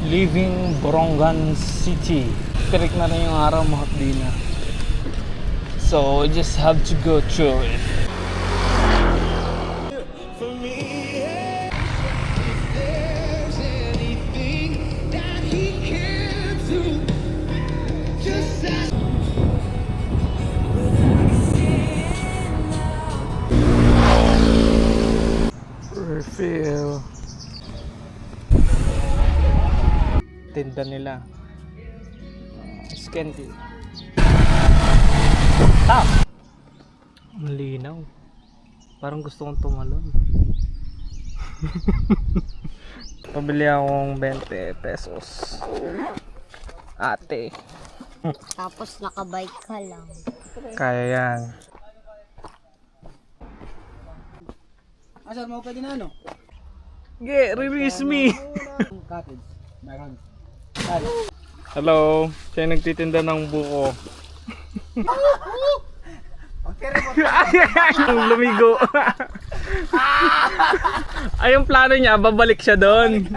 Leaving Borongan City. Tirik na rin yung araw, mahapdi na. So, we just have to go through it. Refill. Tinda nila. Scanty. Malinaw. Parang gusto kong tumalon. Pabili akong 20 pesos. Ate. Tapos nakabike ka lang. Kaya yan. Asal mo pwede na ano? Release me. Cottage. Meron. Hello. Siya yung nagtitinda ng buko. Ang lumigo. Ay, yung plano niya, babalik siya doon.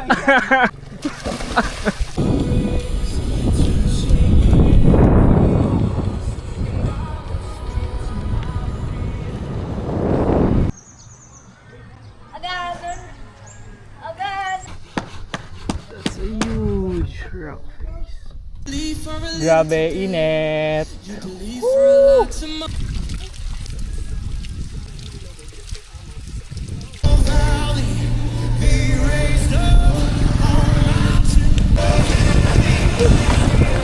That's a huge rock face. Grabe, init.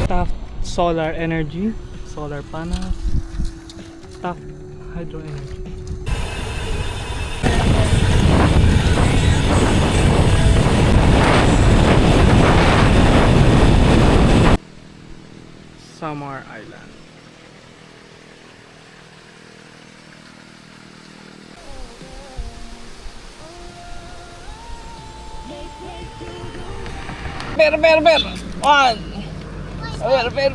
Taft Solar Energy, solar panels, Taft Hydro Energy. Samar Island. Ber. One. Ber.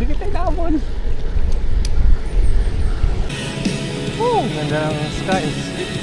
Di kita inabon. Oh, ganda ng skies.